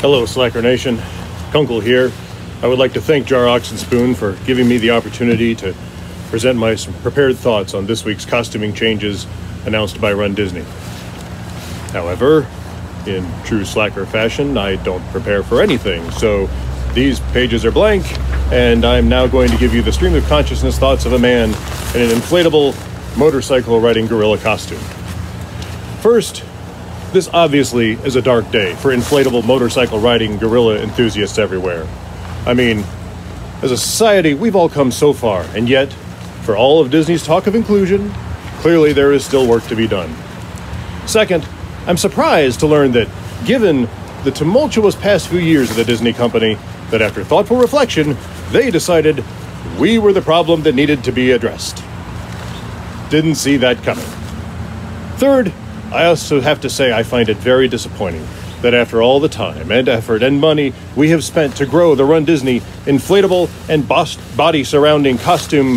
Hello, Slacker Nation. Kunkel here. I would like to thank Jar Ox and Spoon for giving me the opportunity to present my prepared thoughts on this week's costuming changes announced by runDisney. However, in true Slacker fashion, I don't prepare for anything, so these pages are blank, and I'm now going to give you the stream of consciousness thoughts of a man in an inflatable motorcycle riding gorilla costume. First, this obviously is a dark day for inflatable motorcycle riding gorilla enthusiasts everywhere. I mean, as a society, we've all come so far, and yet, for all of Disney's talk of inclusion, clearly there is still work to be done. Second, I'm surprised to learn that, given the tumultuous past few years of the Disney company, that after thoughtful reflection, they decided we were the problem that needed to be addressed. Didn't see that coming. Third, I also have to say I find it very disappointing that after all the time and effort and money we have spent to grow the runDisney inflatable and body surrounding costume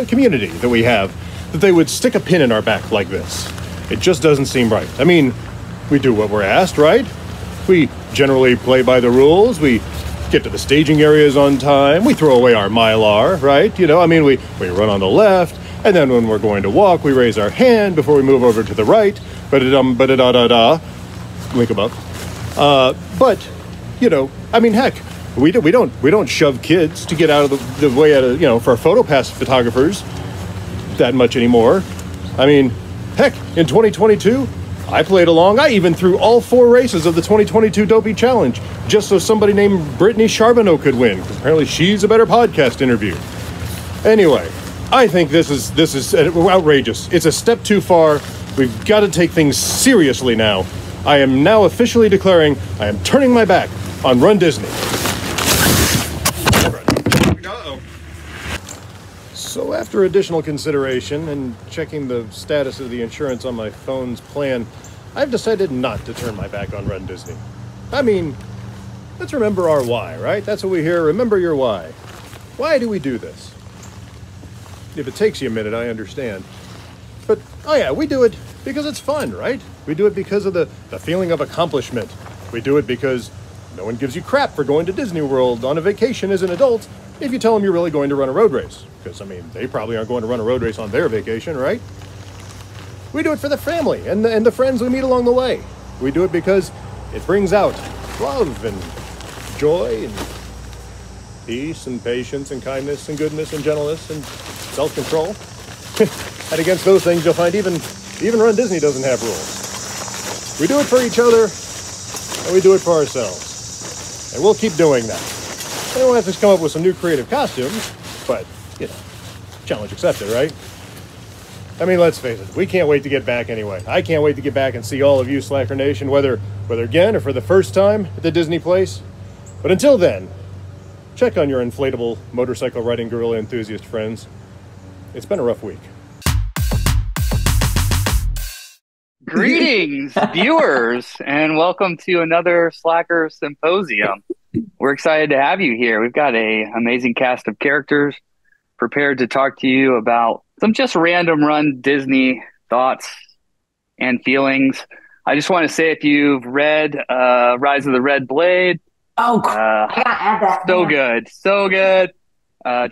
community that we have, that they would stick a pin in our back like this. It just doesn't seem right. I mean, we do what we're asked, right? We generally play by the rules. We get to the staging areas on time. We throw away our mylar, right? You know, I mean, we run on the left. And then when we're going to walk, we raise our hand before we move over to the right. Ba-da-dum-ba-da-da-da-da. Link above. But, you know, I mean, heck, we don't shove kids to get out of the way for PhotoPass photographers that much anymore. I mean, heck, in 2022, I played along. I even threw all 4 races of the 2022 Dopey Challenge just so somebody named Brittany Charbonneau could win, because apparently she's a better podcast interview. Anyway, I think this is outrageous. It's a step too far. We've got to take things seriously now. I am now officially declaring I am turning my back on runDisney. Uh-oh. So after additional consideration and checking the status of the insurance on my phone's plan, I've decided not to turn my back on runDisney. I mean, let's remember our why, right? That's what we hear. Remember your why. Why do we do this? If it takes you a minute, I understand. But, oh yeah, we do it because it's fun, right? We do it because of the feeling of accomplishment. We do it because no one gives you crap for going to Disney World on a vacation as an adult if you tell them you're really going to run a road race. Because, I mean, they probably aren't going to run a road race on their vacation, right? We do it for the family and the friends we meet along the way. We do it because it brings out love and joy and peace and patience and kindness and goodness and gentleness and self-control. And against those things, you'll find even runDisney doesn't have rules. We do it for each other, and we do it for ourselves. And we'll keep doing that. And we'll have to come up with some new creative costumes, but, you know, challenge accepted, right? I mean, let's face it, we can't wait to get back anyway. I can't wait to get back and see all of you, Slacker Nation, whether again or for the first time at the Disney place. But until then, check on your inflatable motorcycle riding gorilla enthusiast friends. It's been a rough week. Greetings, viewers, and welcome to another Slacker Symposium. We're excited to have you here. We've got an amazing cast of characters prepared to talk to you about some just random runDisney thoughts and feelings. I just want to say, if you've read Rise of the Red Blade, I gotta add that. so good, so good.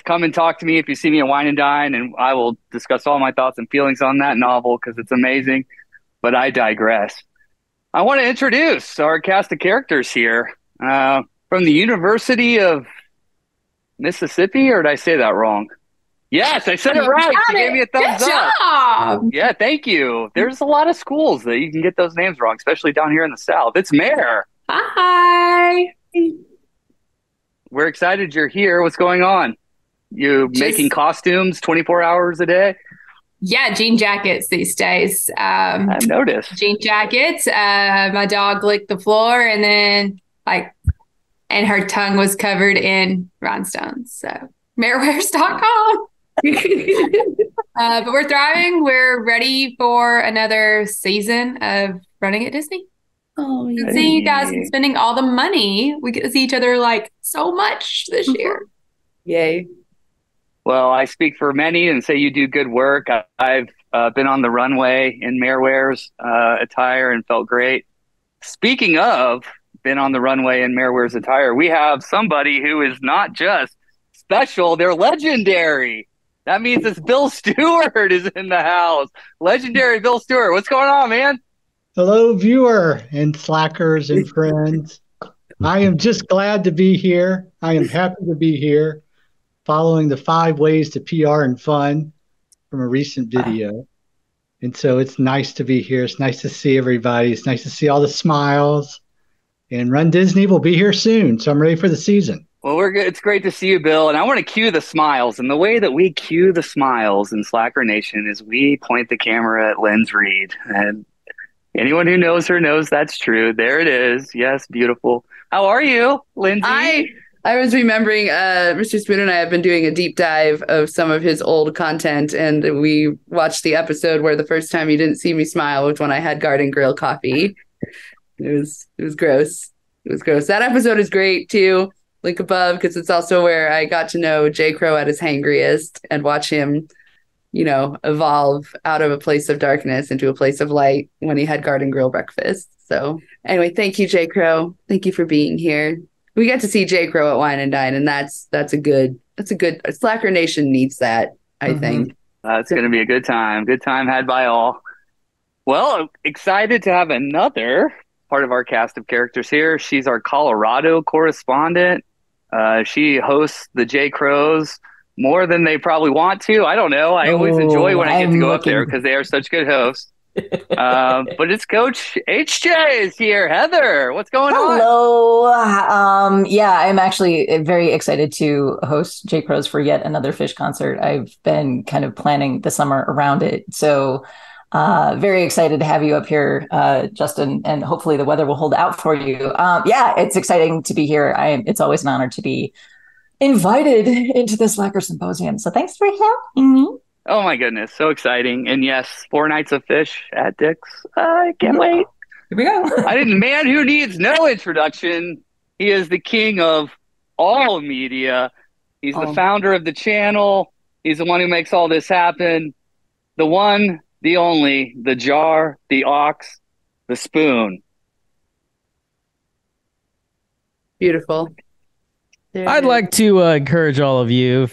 Come and talk to me if you see me at Wine and Dine, and I will discuss all my thoughts and feelings on that novel because it's amazing. But I digress. I want to introduce our cast of characters here from the University of Mississippi, or did I say that wrong? Yes, I said it right. She gave me a thumbs Good up. job. Yeah, thank you. There's a lot of schools that you can get those names wrong, especially down here in the South. It's Mare. Hi. We're excited you're here. What's going on? You making costumes 24 hours a day? Yeah, jean jackets these days. I've noticed. Jean jackets. My dog licked the floor and then and her tongue was covered in rhinestones. So marewares.com. But we're thriving. We're ready for another season of running at Disney. Oh, yeah. See you guys spending all the money. We get to see each other so much this year. Yay. Well, I speak for many and say you do good work. I've been on the runway in Mareware's attire and felt great. Speaking of been on the runway in Mayor Wears attire, we have somebody who is not just special, they're legendary. That means it's Bill Stewart is in the house. Legendary Bill Stewart. What's going on, man? Hello, viewer and slackers and friends. I am just glad to be here. I am happy to be here following the 5 ways to PR and fun from a recent video. And so it's nice to be here. It's nice to see everybody. It's nice to see all the smiles. And Run Disney will be here soon. So I'm ready for the season. Well, we're good. It's great to see you, Bill. And I want to cue the smiles. And the way that we cue the smiles in Slacker Nation is we point the camera at Lens Reed. And anyone who knows her knows that's true. There it is. Yes, beautiful. How are you, Lindsay? I was remembering Mr. Spoon and I have been doing a deep dive of some of his old content, and we watched the episode where the first time you didn't see me smile was when I had Garden Grill coffee. It was gross. It was gross. That episode is great too. Link above, because it's also where I got to know J. Crow at his hangriest and watch him, evolve out of a place of darkness into a place of light when he had Garden Grill breakfast. So anyway, thank you, J. Crow. Thank you for being here. We got to see J. Crow at Wine and Dine, and that's a good Slacker Nation needs that, I think. It's going to be a good time. Good time had by all. Well, I'm excited to have another part of our cast of characters here. She's our Colorado correspondent. She hosts the J. Crows more than they probably want to. I don't know. I always enjoy when I get to go up there because they are such good hosts. But it's Coach HJ is here. Heather, what's going on? Hello. Yeah, I'm actually very excited to host J. Crows for yet another Fish concert. I've been kind of planning the summer around it. So very excited to have you up here, Justin, and hopefully the weather will hold out for you. Yeah, it's exciting to be here. It's always an honor to be invited into the Slacker Symposium. So thanks for having me. Oh my goodness, so exciting. And yes, 4 nights of Fish at Dick's. I can't wait. Here we go. Man who needs no introduction. He is the king of all media. He's the founder of the channel. He's the one who makes all this happen. The one, the only, the jar, the ox, the spoon. Beautiful. I'd like to encourage all of you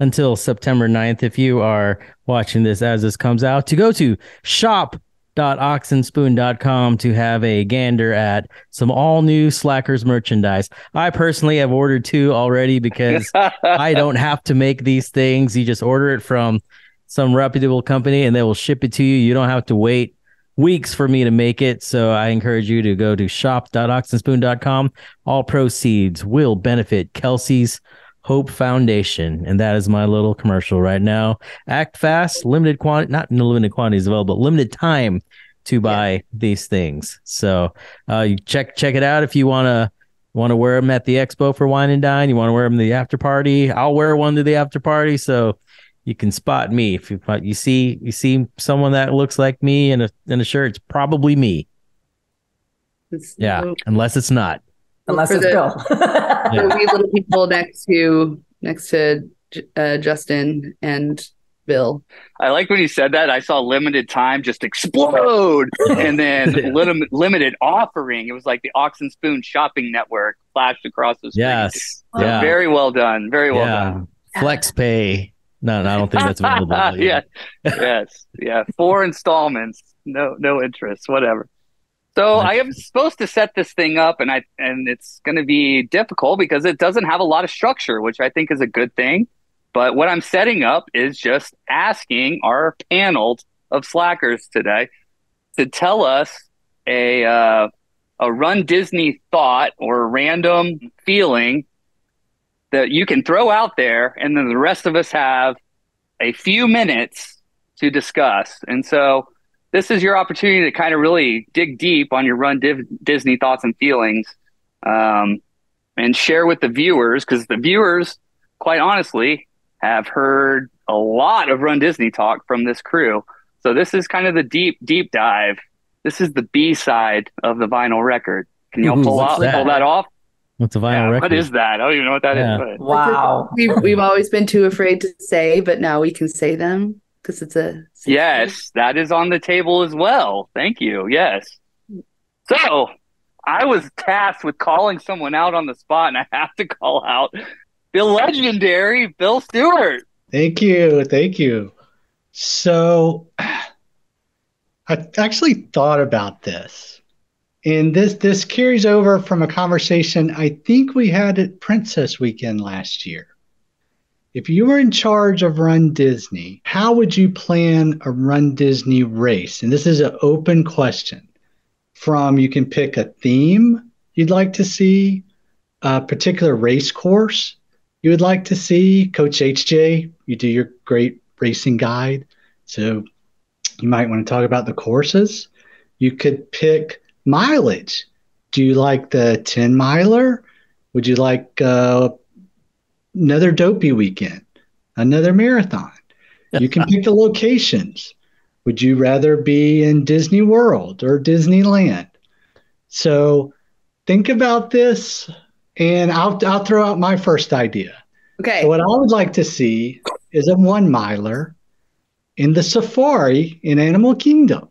until September 9th, if you are watching this as this comes out, to go to shop.oxandspoon.com to have a gander at some all new Slackers merchandise. I personally have ordered 2 already because I don't have to make these things. You just order it from some reputable company and they will ship it to you. You don't have to wait weeks for me to make it. So I encourage you to go to shop.oxandspoon.com. All proceeds will benefit Kelsey's Hope Foundation. And that is my little commercial right now. Act fast, limited quantity, not limited quantities available, but limited time to buy these things. So you check it out if you want to wear them at the expo for Wine and Dine. You want to wear them to the after party. I'll wear one to the after party. So you can spot me if you see someone that looks like me in a shirt. It's probably me. Unless it's not. Unless it's Bill. The wee little people next to Justin and Bill. I like when you said that. I saw limited time just explode, and then limited offering. It was like the Ox and Spoon shopping network flashed across the screen. Yes, very well done. Very well done. Flex pay. No, I don't think that's available. Yes. 4 installments, no interest, whatever. So I am supposed to set this thing up, and it's going to be difficult because it doesn't have a lot of structure, which I think is a good thing. But what I'm setting up is just asking our panel of slackers today to tell us a Run Disney thought or a random feeling that you can throw out there, and then the rest of us have a few minutes to discuss. And so this is your opportunity to kind of really dig deep on your Run Disney thoughts and feelings, and share with the viewers, because the viewers, quite honestly, have heard a lot of Run Disney talk from this crew. So this is kind of the deep dive. This is the B side of the vinyl record. Can y'all pull that off? What's a vinyl record? What is that? I don't even know what that is. But... Wow. We've always been too afraid to say, but now we can say them because it's a... Yes, that is on the table as well. Thank you. Yes. So I was tasked with calling someone out on the spot, and I have to call out the legendary Bill Stewart. Thank you. Thank you. So I actually thought about this. And this carries over from a conversation I think we had at Princess Weekend last year. If you were in charge of Run Disney, how would you plan a Run Disney race? And this is an open question. From you can pick a theme you'd like to see, a particular race course you would like to see. Coach HJ, you do your great racing guide. So you might want to talk about the courses. You could pick mileage. Do you like the 10 miler? Would you like another dopey weekend, another marathon? You can pick the locations. Would you rather be in Disney World or Disneyland? So think about this, and I'll throw out my first idea. Okay. So what I would like to see is a 1 miler in the safari in Animal Kingdom.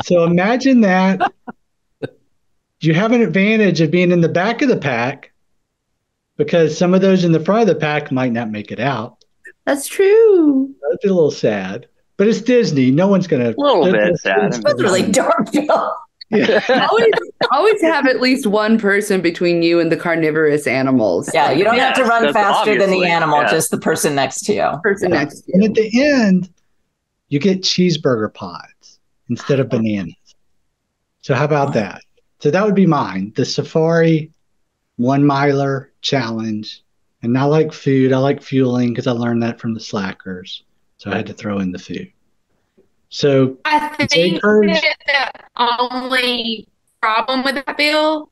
So imagine that you have an advantage of being in the back of the pack because some of those in the front of the pack might not make it out. That's true. That'd be a little sad, but it's Disney. No one's going to. A little bit sad. That's really dark, Bill. Yeah. Always have at least one person between you and the carnivorous animals. Yeah, you don't have to run that's faster than the obviously, animal, yeah. just the person next to you. Person next to And you. at the end, you get cheeseburger pods instead of bananas. So how about that? So that would be mine. The safari 1 miler challenge. And I like food. I like fueling because I learned that from the slackers. So I had to throw in the food. So I think that the only problem with that bill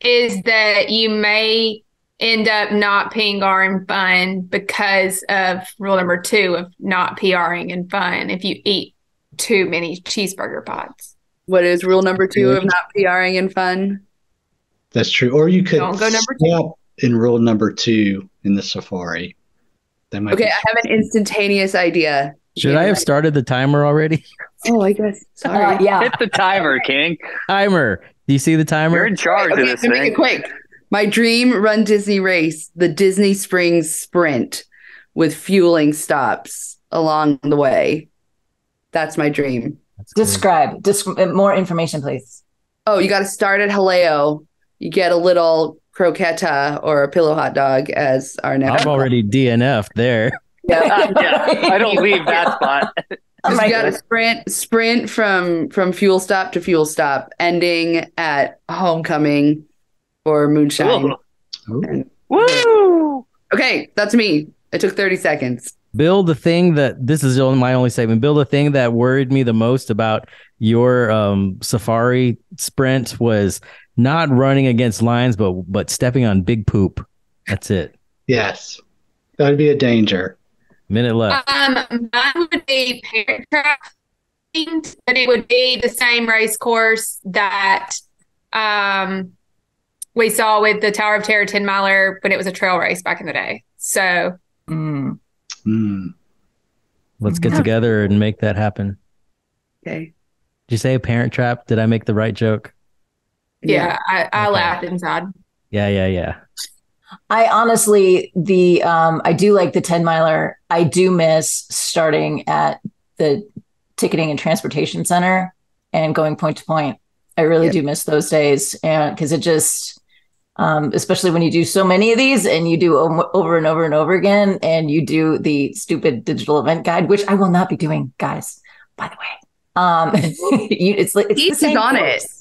is that you may end up not PRing in fun because of rule number 2 of not PRing in fun if you eat too many cheeseburger pods. What is rule number 2 of not PRing in fun? that's true. Or you could Don't go number 2. step in rule number 2 in the safari. That might Okay, be I have an instantaneous idea. Should I have started the timer already? Oh, I guess. Sorry. Yeah. Hit the timer, King. Timer. Do you see the timer? You're in charge of Okay, this to make thing. it quick. My dream Run Disney race, the Disney Springs Sprint with fueling stops along the way. That's my dream. That's good. Describe. More information, please. Oh, you got to start at Haleo. You get a little croqueta or a pillow hot dog as our next. I've already DNF'd there. Yeah, I don't leave that spot. Oh You got to sprint from fuel stop to fuel stop, ending at homecoming or moonshine. Ooh. Woo! Okay, that's me. It took 30 seconds. Bill, the thing that this is my only statement. Bill, the thing that worried me the most about your safari sprint was not running against lions, but stepping on big poop. That's it. Yes. That would be a danger. Minute left. Mine would be Parent Trap themed, but it would be the same race course that we saw with the Tower of Terror 10 miler when it was a trail race back in the day. So Let's get together and make that happen. Okay. Did you say a Parent Trap? Did I make the right joke? yeah, I Okay. laughed inside. Yeah. I honestly, I do like the 10 miler. I do miss starting at the ticketing and transportation center and going point to point. I really do miss those days. And because it just, especially when you do so many of these and you do over and over and over again, and you do the stupid digital event guide, which I will not be doing, guys, by the way. It's like, it's the He's same on course. it.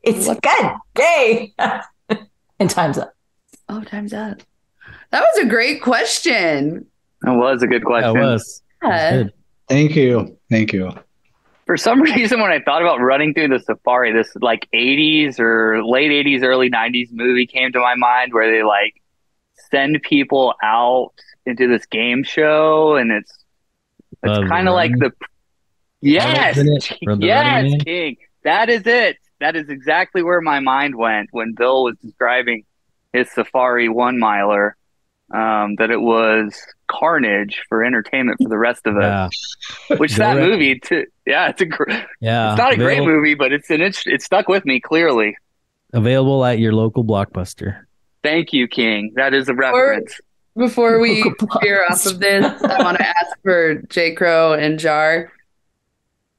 It's good. Yay. And time's up. Oh, time's up. That was a great question. That was a good question. That was. Yeah. Good. Thank you. Thank you. For some reason, when I thought about running through the safari, this like 80s or late 80s, early 90s movie came to my mind where they like send people out into this game show, and it's kind of like the yes, yes, King. That is it. That is exactly where my mind went when Bill was describing his Safari 1 miler. That it was carnage for entertainment for the rest of us. Yeah. Which Go that right. movie too. Yeah, it's Yeah, not a great movie, but it stuck with me clearly. Available at your local Blockbuster. Thank you, King. That is a reference. Before we veer off of this, I want to ask for J. Crow and Jar.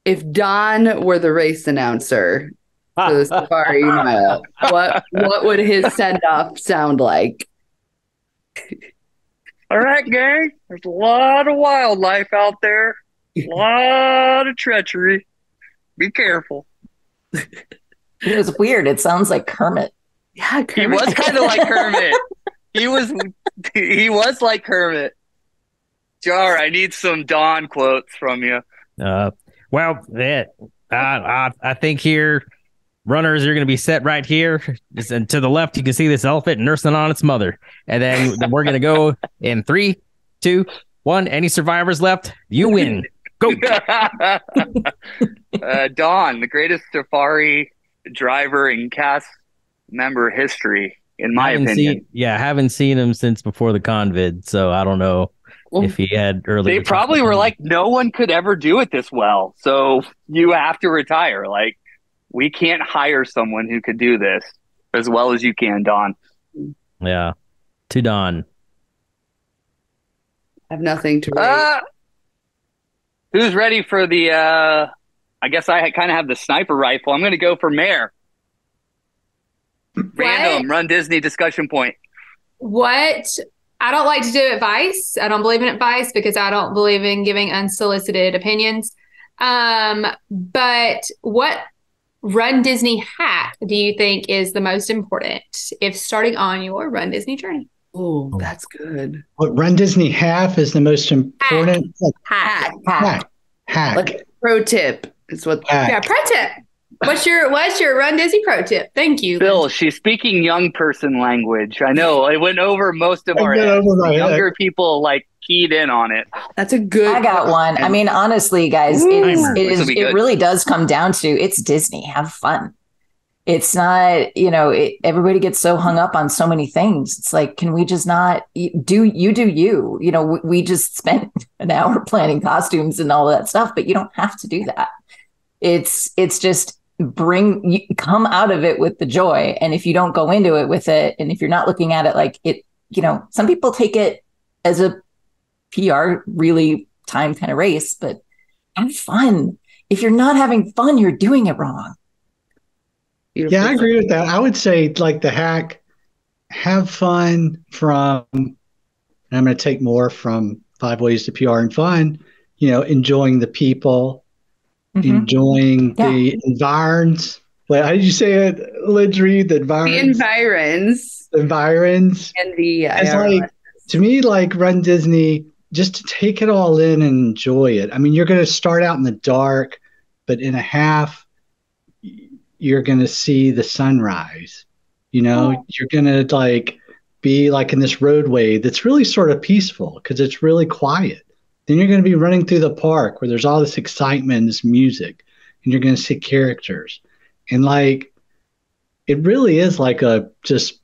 If Don were the race announcer for the Safari Mile, what would his send-off sound like? All right, gang. There's a lot of wildlife out there. A lot of treachery. Be careful. It was weird. It sounds like Kermit. Yeah, Kermit. He was kind of like Kermit. He was like Kermit. Jar, I need some Don quotes from you. I think here runners are going to be set right here. And to the left, you can see this elephant nursing on its mother. And then we're going to go in 3, 2, 1. Any survivors left? You win. Go. Don, the greatest safari driver in cast member history, in my opinion. Haven't seen him since before the convid, so I don't know if he had early. They probably were like, no one could ever do it this well, so you have to retire. Like, we can't hire someone who could do this as well as you can, Don. Yeah, to Don. I have nothing to write. Who's ready for the, I guess I kind of have the sniper rifle. I'm going to go for Mayor. Random, runDisney discussion point. What? I don't like to do advice. I don't believe in advice because I don't believe in giving unsolicited opinions. But what runDisney hack do you think is the most important if starting on your runDisney journey? Oh, that's good. What runDisney hack is the most important? Hack. Like, pro tip is what. Yeah, pro tip. What's your runDisney pro tip? Thank you, Bill. She's speaking young person language. I know it went over most of our heads. Younger people like keyed in on it. That's a good. I got one. I mean, honestly, guys, it really does come down to it's Disney. Have fun. It's not, everybody gets so hung up on so many things. It's like, can we just not do you? We just spent an hour planning costumes and all that stuff, but you don't have to do that. It's just come out of it with the joy. And if you don't go into it with it, and if you're not looking at it like it, some people take it as a PR really time kind of race, but have fun. If you're not having fun, you're doing it wrong. Beautiful. Yeah, I agree with that. I would say like the hack, have fun from, and I'm going to take more from 5 Ways to PR and Fun, enjoying the people, enjoying the environs. Well, how did you say it, Lidri? The environs. The environs. And the it's like, to me, like runDisney, just to take it all in and enjoy it. I mean, you're going to start out in the dark, but in a half, you're going to see the sunrise. You're going to like be like in this roadway that's really sort of peaceful because it's really quiet. Then you're going to be running through the park where there's all this excitement, this music, and you're going to see characters. And like, it really is like a just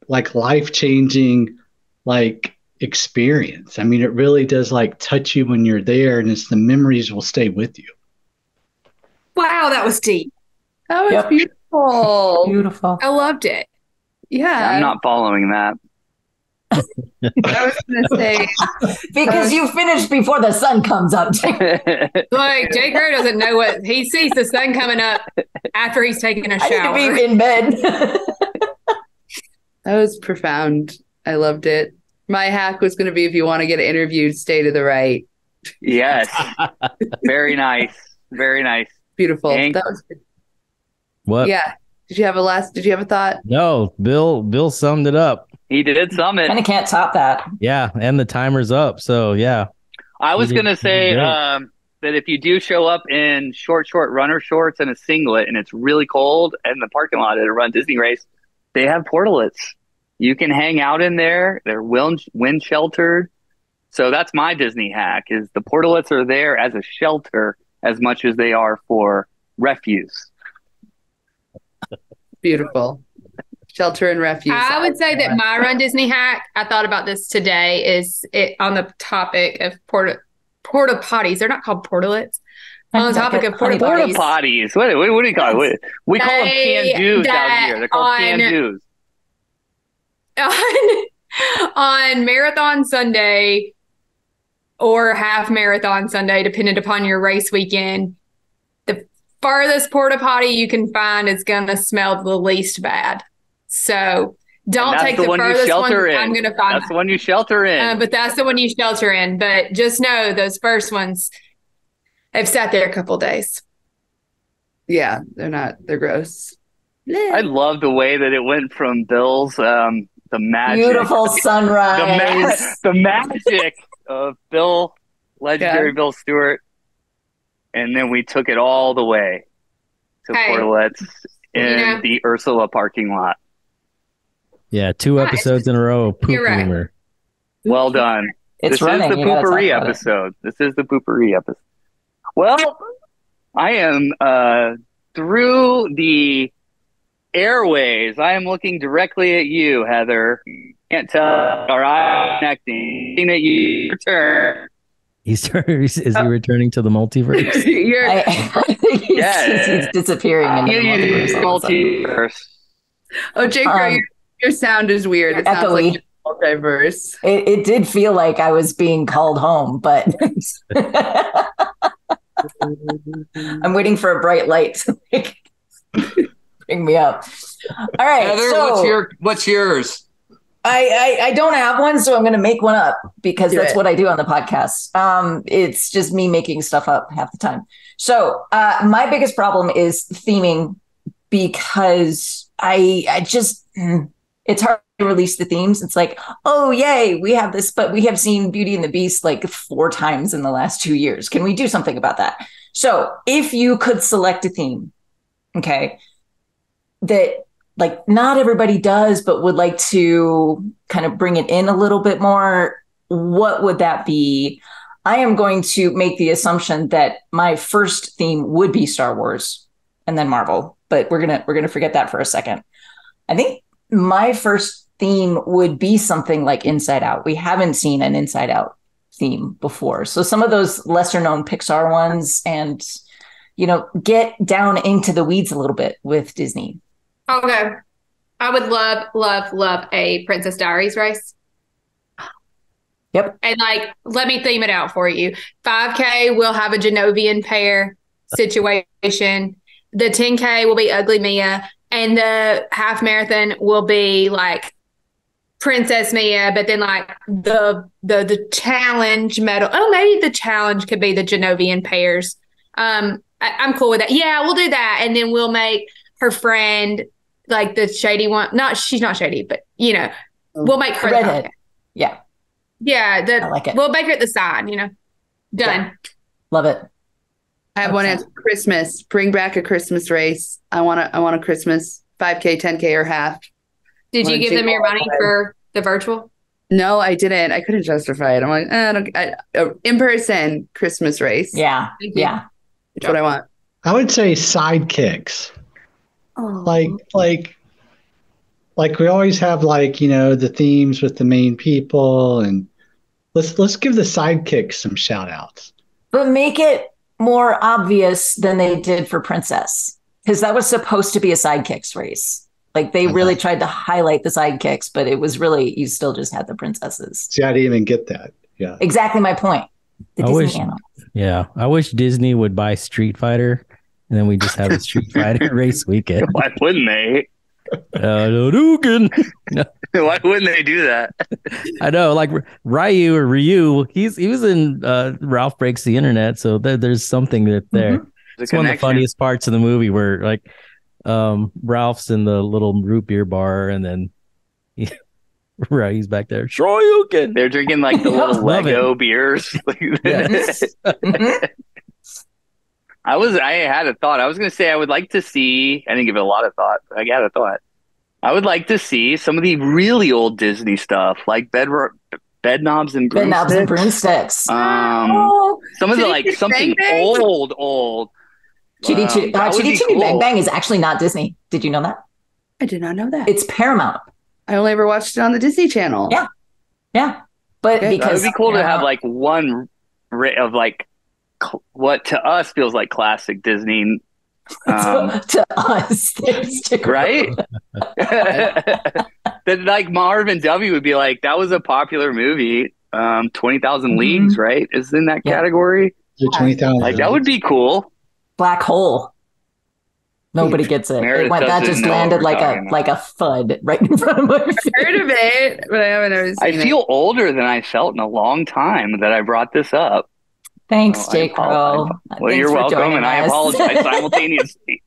like life-changing like experience. I mean, it really does like touch you when you're there, and it's the memories will stay with you. Wow, that was deep. That was beautiful. Beautiful. I loved it. Yeah. I'm not following that. I was going to say. Because you finished before the sun comes up. Like, J. Crow doesn't know what he sees the sun coming up after he's taking a shower. I need to be in bed. That was profound. I loved it. My hack was going to be, if you want to get interviewed, stay to the right. Yes. Very nice. Very nice. Beautiful. Hank? That was good. What? Yeah. Did you have a thought? No, Bill summed it up. He did sum it. And I can't top that. Yeah, and the timer's up. So yeah. I was going to say that if you do show up in short runner shorts and a singlet and it's really cold in the parking lot at a runDisney race, they have portalets. You can hang out in there. They're wind sheltered. So that's my Disney hack, is the portalets are there as a shelter as much as they are for refuse. Beautiful. Shelter and refuge. I would say that my runDisney hack, I thought about this today, is it on the topic of porta potties. They're not called portalets. On the topic of porta Porta potties. potties. What do you call it? We call them can-dos out here. They're called can-dos. On Marathon Sunday or half marathon Sunday, depending upon your race weekend, the farthest porta potty you can find is going to smell the least bad. So don't take the furthest one I'm going to find. That's the one you shelter in. But that's the one you shelter in. But just know those first ones have sat there a couple days. Yeah, they're gross. I love the way that it went from Bill's the magic. Beautiful sunrise. The magic of legendary Bill Stewart. And then we took it all the way to Portalettes in the Ursula parking lot. Yeah, 2 episodes in a row of poop rumor. Well done. This is the Potpourri episode. This is the Potpourri episode. Well, I am through the airways. I am looking directly at you, Heather. Can't tell our eye connecting. Looking at you return. Is he returning to the multiverse? He's disappearing into the multiverse. Oh, Jake, your sound is weird. It sounds like multiverse. It did feel like I was being called home, but I'm waiting for a bright light to bring me up. All right, Heather, what's yours? I don't have one, so I'm going to make one up because that's what I do on the podcast. It's just me making stuff up half the time. So my biggest problem is theming because I just it's hard to release the themes. It's like, oh yay, we have this, but we have seen Beauty and the Beast like 4 times in the last 2 years. Can we do something about that? So if you could select a theme, okay, that like not everybody does, but would like to kind of bring it in a little bit more, what would that be? I am going to make the assumption that my first theme would be Star Wars and then Marvel, but we're gonna forget that for a second. I think my first theme would be something like Inside Out. We haven't seen an Inside Out theme before. So some of those lesser known Pixar ones and, get down into the weeds a little bit with Disney. Okay. I would love a Princess Diaries race. Yep. And let me theme it out for you. 5K will have a Genovian pair situation. The 10K will be Ugly Mia. And the half marathon will be like Princess Mia, but then the challenge medal. Oh, maybe the challenge could be the Genovian pairs. I'm cool with that. Yeah, we'll do that. And then we'll make her friend like the shady one. She's not shady, but we'll make her redhead. Yeah. I like it. We'll make her at the side, Done. Yeah. Love it. I have one answer. Christmas. Bring back a Christmas race. I want a Christmas 5K, 10K, or half. Did you give them your money for the virtual? No, I didn't. I couldn't justify it. I'm like, in person Christmas race. Yeah. Yeah. That's what I want. I would say sidekicks. Oh. Like we always have the themes with the main people, and let's give the sidekicks some shout outs. But make it more obvious than they did for Princess, because that was supposed to be a sidekicks race. Like they really tried to highlight the sidekicks, but it was really, you still just had the princesses. See, I didn't even get that. Yeah. Exactly my point. I wish Disney would buy Street Fighter and then we just have a Street Fighter race weekend. Why wouldn't they? Why wouldn't they do that? I know, like Ryu, he was in Ralph Breaks the Internet, so there's something there. Mm-hmm. It's one of the funniest parts of the movie where Ralph's in the little root beer bar and then Ryu's back there. Shoryuken. They're drinking like the little Lego beers. Yes. I had a thought. I was going to say I would like to see. I didn't give it a lot of thought. But I had a thought. I would like to see some of the really old Disney stuff, like bed knobs and broomsticks. Bed knobs and broomsticks. Some of the something old. Chitty Chitty Bang Bang is actually not Disney. Did you know that? I did not know that. It's Paramount. I only ever watched it on the Disney Channel. Yeah. But because it would be cool to have one of what to us feels like classic Disney. To us, right? That like Marvin W would be like, that was a popular movie. 20,000 Leagues, right? Is in that category. 20,000. Like that would be cool. Black hole. Nobody gets it. That just landed like a thud right in front of my face. I've heard of it, but I haven't ever seen it. I feel older than I felt in a long time that I brought this up. Thanks, J. Crow. Well, you're welcome, and I apologize simultaneously.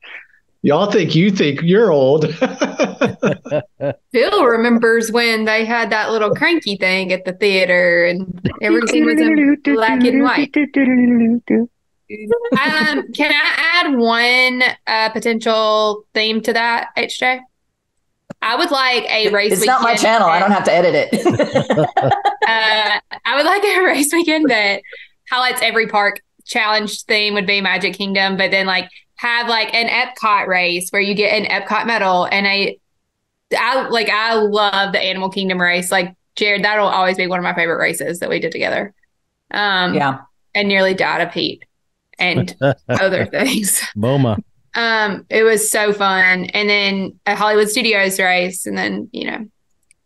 Y'all think you're old. Bill remembers when they had that little cranky thing at the theater and everything was in black and white. Can I add one potential theme to that, HJ? I would like a race It's weekend. not my channel. I don't have to edit it. I would like a race weekend that highlights every park. Challenge theme would be Magic Kingdom, but then like have like an Epcot race where you get an Epcot medal. And I love the Animal Kingdom race. Like Jared, that'll always be one of my favorite races that we did together. And nearly died of heat and other things. MoMA. It was so fun. And then a Hollywood Studios race. And then, it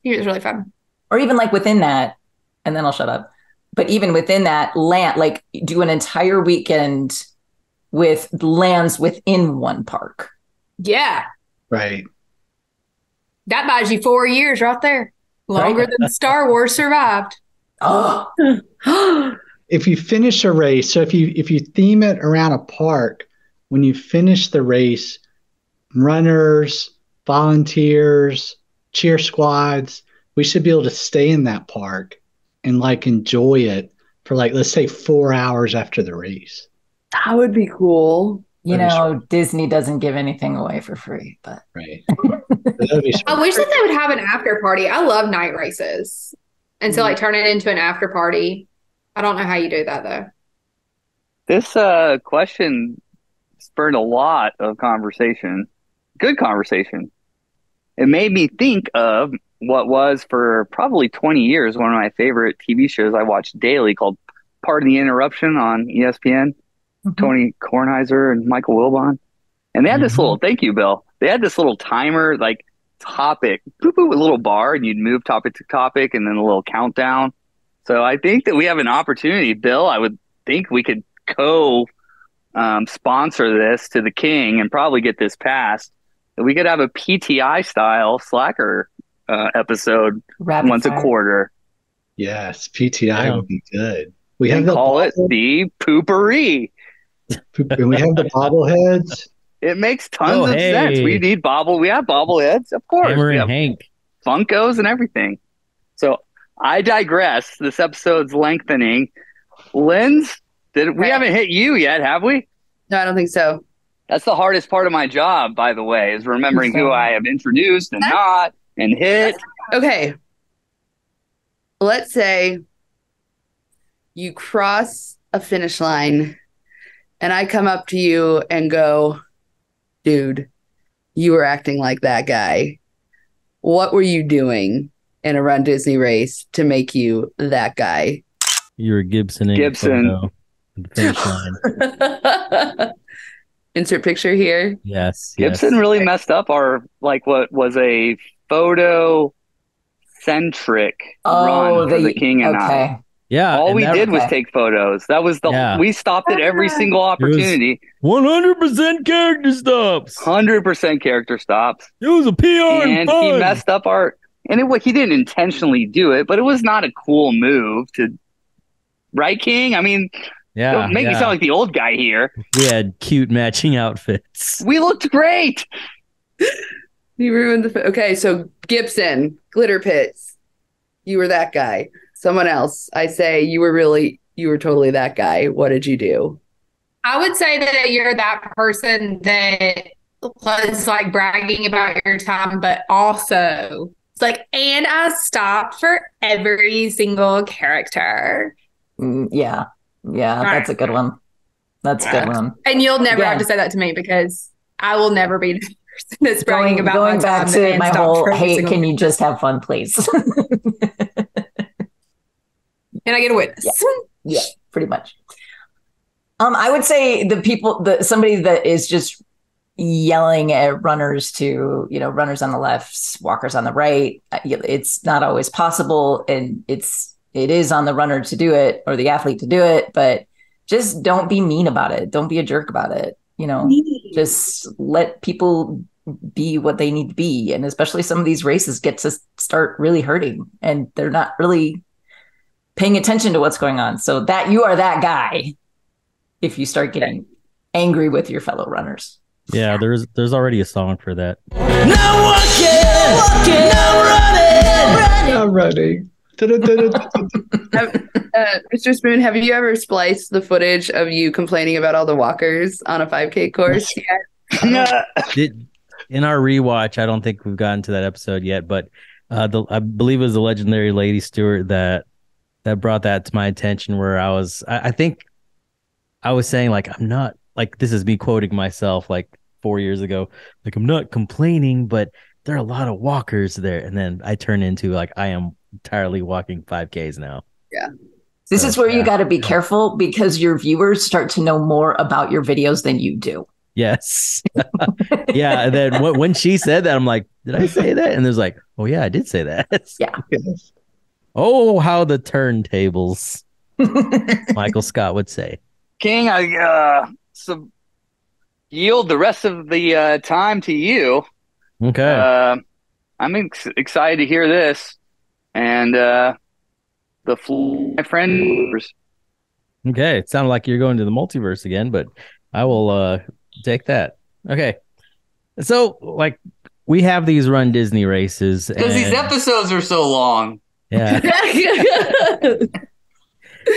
was really fun. Or even like within that, and then I'll shut up. But even within that land, like do an entire weekend with lands within one park. Yeah. Right. That buys you 4 years right there. Longer than Star Wars survived. Oh. If you finish a race, so if you theme it around a park, when you finish the race, runners, volunteers, cheer squads, we should be able to stay in that park and like enjoy it for like, let's say 4 hours after the race. That would be cool. Disney doesn't give anything away for free, but right. I wish that they would have an after party. I love night races. And so like turn it into an after party. I don't know how you do that though. This question spurred a lot of conversation. Good conversation. It made me think of what was for probably 20 years one of my favorite TV shows I watched daily called Pardon the Interruption on ESPN. Tony Kornheiser and Michael Wilbon. And they had this little, thank you, Bill. They had this little timer, like topic, a little bar, and you'd move topic to topic and then a little countdown. So I think that we have an opportunity, Bill. I would think we could sponsor this to the king and probably get this passed. We could have a PTI style Slacker episode once a quarter. Yes, PTI would be good. We have call it the Potpourri. And we have the bobbleheads. It makes tons of sense. We have bobbleheads, of course. Hammer we and have Hank. Funkos and everything. So I digress. This episode's lengthening. Linz, we haven't hit you yet, have we? No, I don't think so. That's the hardest part of my job, by the way, is remembering who I have introduced and not and hit. Okay. Let's say you cross a finish line and I come up to you and go, dude, you were acting like that guy. What were you doing in a Run Disney race to make you that guy? You were Gibson. The finish line. Insert picture here. Yes. Gibson really messed up our, like, what was a photo-centric run for the King and I. Yeah. All we did was take photos. That was we stopped at every single opportunity. 100% character stops. 100% character stops. It was a PR and fun. He messed up our, he didn't intentionally do it, but it was not a cool move to, right, King? I mean, don't make me sound like the old guy here. We had cute matching outfits. We looked great. You ruined okay, so Gibson, Glitter Pits. You were that guy. Someone else. I say you were totally that guy. What did you do? I would say that you're that person that was like bragging about your time, but also it's like, and I stopped for every single character. Yeah, that's a good one. That's a good one. And you'll never have to say that to me because I will never be the person that's bragging about going my back time to my whole, hey, can you just have fun, please? And I get a witness. Yeah, pretty much. I would say somebody that is just yelling at runners to, runners on the left, walkers on the right. It's not always possible. And it is on the runner to do it or the athlete to do it, but just don't be mean about it. Don't be a jerk about it. Just let people be what they need to be. And especially some of these races get to start really hurting and they're not really paying attention to what's going on. So that you are that guy if you start getting angry with your fellow runners. Yeah, there's already a song for that. Now running. Mr. Spoon, have you ever spliced the footage of you complaining about all the walkers on a 5K course yet? In our rewatch, I don't think we've gotten to that episode yet, but I believe it was the legendary Lady Stewart that brought that to my attention, where I think I was saying, like, I'm not, like, this is me quoting myself like 4 years ago, like, I'm not complaining, but there are a lot of walkers there. And then I turn into, like, I am entirely walking 5Ks now. Yeah. This is where you got to be careful because your viewers start to know more about your videos than you do. Yes. Yeah. And then when she said that, I'm like, did I say that? And there's like, oh yeah, I did say that. Yeah. Oh, how the turntables, Michael Scott would say. King, I yield the rest of the time to you. Okay. I'm excited to hear this, and my friend. Okay, it sounded like you're going to the multiverse again, but I will take that. Okay, so like we have these Run Disney races Because these episodes are so long. Yeah.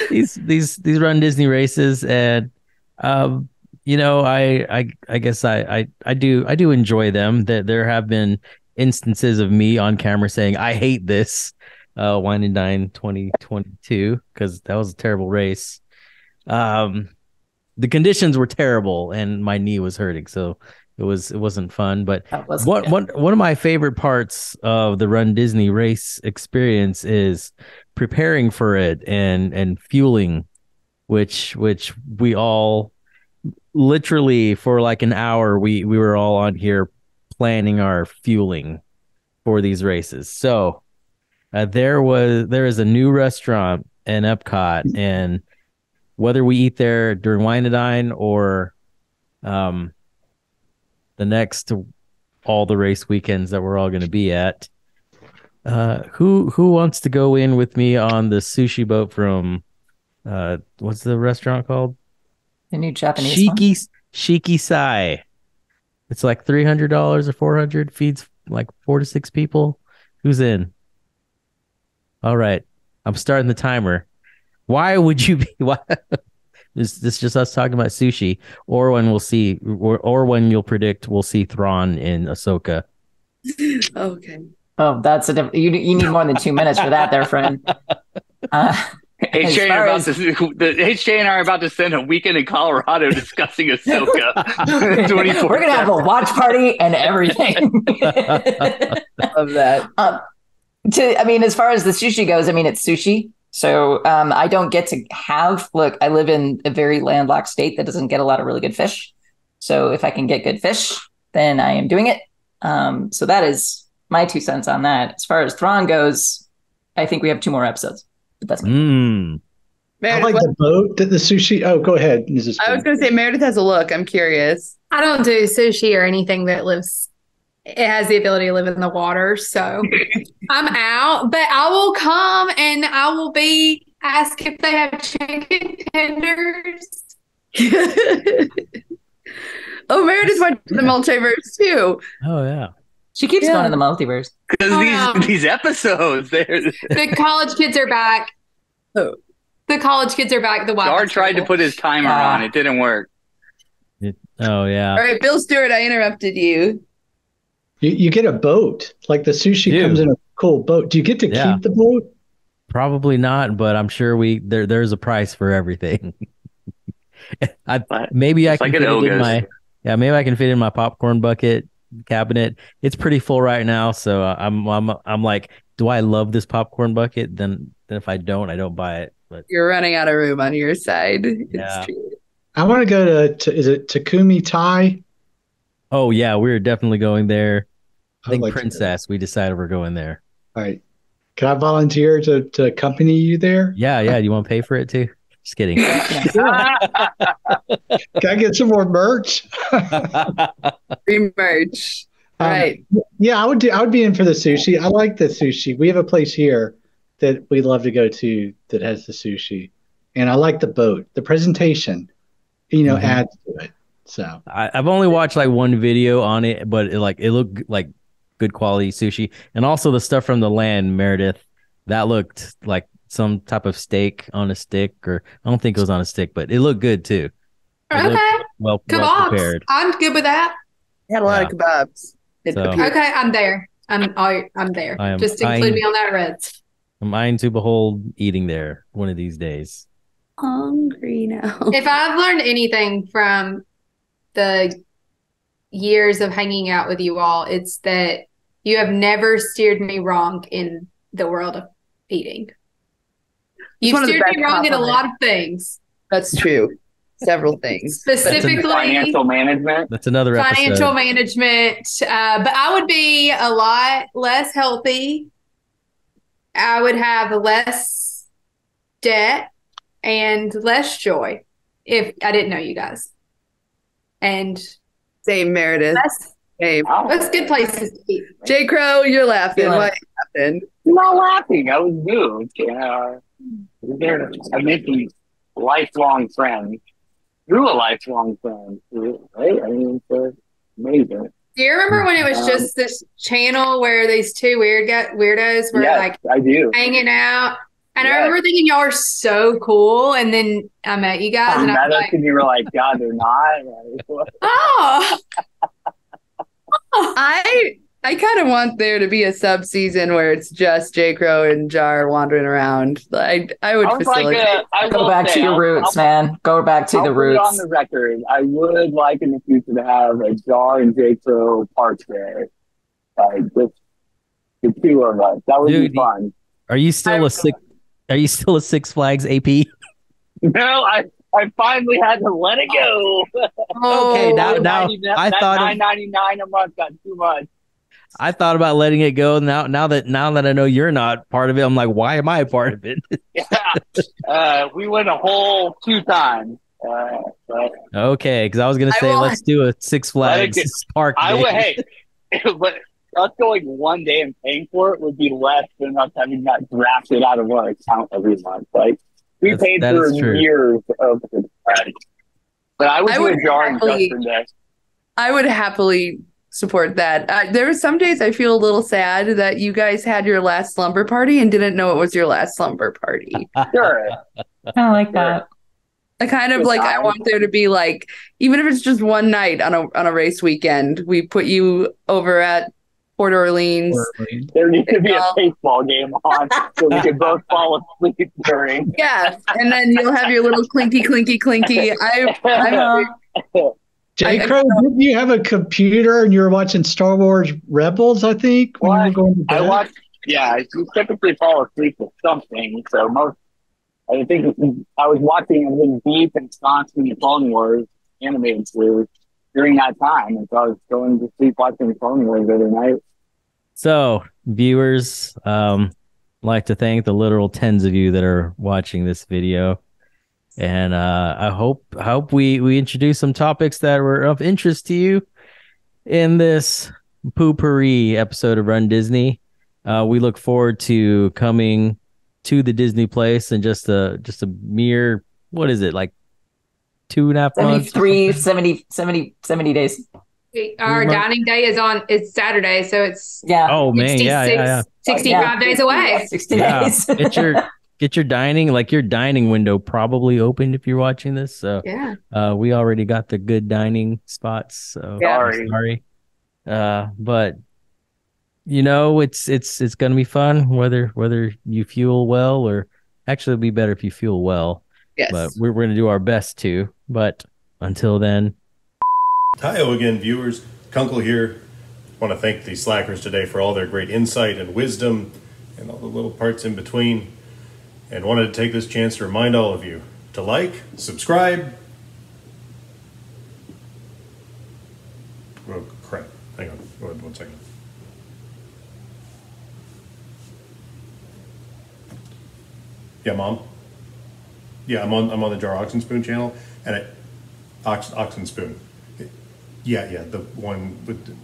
these Run Disney races, and I guess I do enjoy them. That there have been instances of me on camera saying I hate this Wine and Dine 2022 because that was a terrible race. The conditions were terrible and my knee was hurting, so it wasn't fun. But one of my favorite parts of the Run Disney race experience is preparing for it and fueling, which we all literally for like an hour we were all on here planning our fueling for these races. So there is a new restaurant in Epcot, and whether we eat there during Wine and Dine or the next all the race weekends that we're all going to be at, who wants to go in with me on the sushi boat from what's the restaurant called? The new Japanese one? Shiki Sai. It's like $300 or $400, feeds like 4 to 6 people. Who's in? All right, I'm starting the timer. Why would you be? Why? Is this just us talking about sushi, or when we'll see, or when you'll predict we'll see Thrawn in Ahsoka? Okay. Oh, that's you need more than 2 minutes for that, there, friend. HJ and I are about to spend a weekend in Colorado discussing Ahsoka. 24. We're gonna have a watch party and everything. Love that. As far as the sushi goes, it's sushi. So I don't get to look, I live in a very landlocked state that doesn't get a lot of really good fish. So if I can get good fish, then I am doing it. So that is my 2 cents on that. As far as Thrawn goes, I think we have 2 more episodes. But that's me. I like the boat, the sushi. Oh, go ahead, Mrs. I was going to say Meredith has a look. I'm curious. I don't do sushi or anything that it has the ability to live in the water. So I'm out, but I will come and I will ask if they have chicken tenders. Oh, Meredith went to the multiverse too. Oh, yeah. She keeps going to the multiverse. Because these episodes, the college kids are back. Oh. The college kids are back. The Jar tried to put his timer on. It didn't work. Oh, yeah. All right, Bill Stewart, I interrupted you. You get a boat. Like the sushi comes in a cool boat. Do you get to keep the boat? Probably not, but I'm sure there's a price for everything. Maybe I can fit it in my popcorn bucket cabinet. It's pretty full right now, so I'm like, do I love this popcorn bucket? Then if I don't buy it. But you're running out of room on your side. Yeah. It's true. I want to go to is it Takumi Thai? Oh yeah, we're definitely going there. I think like Princess. We decided we're going there. All right. Can I volunteer to accompany you there? Yeah. Do you want to pay for it too? Just kidding. Can I get some more merch? Free merch. Right. Yeah, I would be in for the sushi. I like the sushi. We have a place here that we love to go to that has the sushi. And I like the boat. The presentation, adds to it. So I've only watched like one video on it, but it looked like good quality sushi. And also the stuff from the land, Meredith, that looked like some type of steak on a stick, or I don't think it was on a stick, but it looked good too. Okay. Well Kebabs. prepared. I'm good with that. We had a lot of kebabs. So- Okay, I'm there. I'm there. Just include me on that, Reds. I'm eyeing to behold eating there one of these days. Hungry now. If I've learned anything from the years of hanging out with you all, it's that you have never steered me wrong in the world of eating. You've steered me wrong in a lot of things. That's true. Several things. Specifically, financial management. That's another financial episode. management. But I would be a lot less healthy. I would have less debt and less joy if I didn't know you guys. And same, Meredith. Same. That's good places to be. J. Crow, you're laughing. What happened? I'm not laughing. I was good. I mentioned lifelong friends. Through a lifelong friend, right? I mean, it's amazing. Do you remember when it was just this channel where these two weirdos were I do. hanging out? And I remember thinking y'all were so cool. And then I met you guys, and I was like, and you were like, God, they're not. oh. I kind of want there to be a sub season where it's just J. Crow and Jar wandering around. I would facilitate. Go back to your roots, man. Go back to the roots. On the record, I would like in the future to have a Jar and J. Crow park there. Like just the two of us. That would be fun. Are you still a Six Flags AP? No, I finally had to let it go. Okay, now I thought $9.99 a month got too much. I thought about letting it go. Now that I know you're not part of it, I'm like, why am I a part of it? We went a whole 2 times. Okay, because I was gonna say let's do a Six Flags park. But us going one day and paying for it would be less than us having that drafted out of our account every month. Like we paid for years of it. But I would do a Jar and Justin Day. I would happily support that. There were some days I feel a little sad that you guys had your last slumber party and didn't know it was your last slumber party. Sure. I like that. I kind of like, I want there to be like, even if it's just one night on a race weekend, we put you over at Port Orleans. There needs to be a baseball game on so we can both fall asleep during. Yeah, and then you'll have your little clinky. J. Crow, didn't you have a computer and you were watching Star Wars Rebels, I think, when you were going to bed? I watched, you typically fall asleep with something. So I think I was watching deep and constantly Clone Wars animated series during that time. And so I was going to sleep watching Clone Wars every night. So, viewers, like to thank the literal tens of you that are watching this video. And I hope we introduce some topics that were of interest to you in this Potpourri episode of Run Disney. We look forward to coming to the Disney place in just a mere, what is it, like 2.5 months? 70 days. Our dining day is Saturday, so it's Oh man, 65 days away. 60 days. Get your dining window probably opened if you're watching this. So we already got the good dining spots. So sorry. But it's gonna be fun whether you fuel well, or actually it'll be better if you fuel well. Yes. But we're gonna do our best to. But until then. Hi again, viewers. Kunkel here. I want to thank the Slackers today for all their great insight and wisdom and all the little parts in between. And wanted to take this chance to remind all of you to like, subscribe, Yeah, Mom. Yeah, I'm on the Jar Ox and Spoon channel, and Ox and Spoon. Yeah, the one with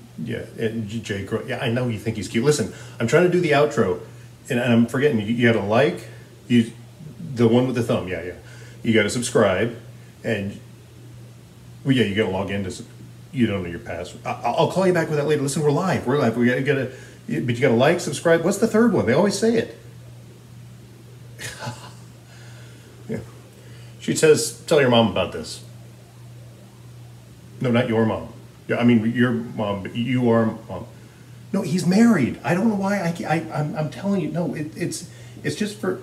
Jay Crow. Yeah, I know you think he's cute. Listen, I'm trying to do the outro, and I'm forgetting. You got to like the one with the thumb. Yeah. You got to subscribe, and you got to log in to. You don't know your password. I'll call you back with that later. Listen, we're live. We got to. But you got to like, subscribe. What's the third one? They always say it. Yeah. She says, "Tell your mom about this." No, not your mom. Yeah, I mean your mom. But you are mom. No, he's married. I don't know why. I'm telling you. No, it's just for.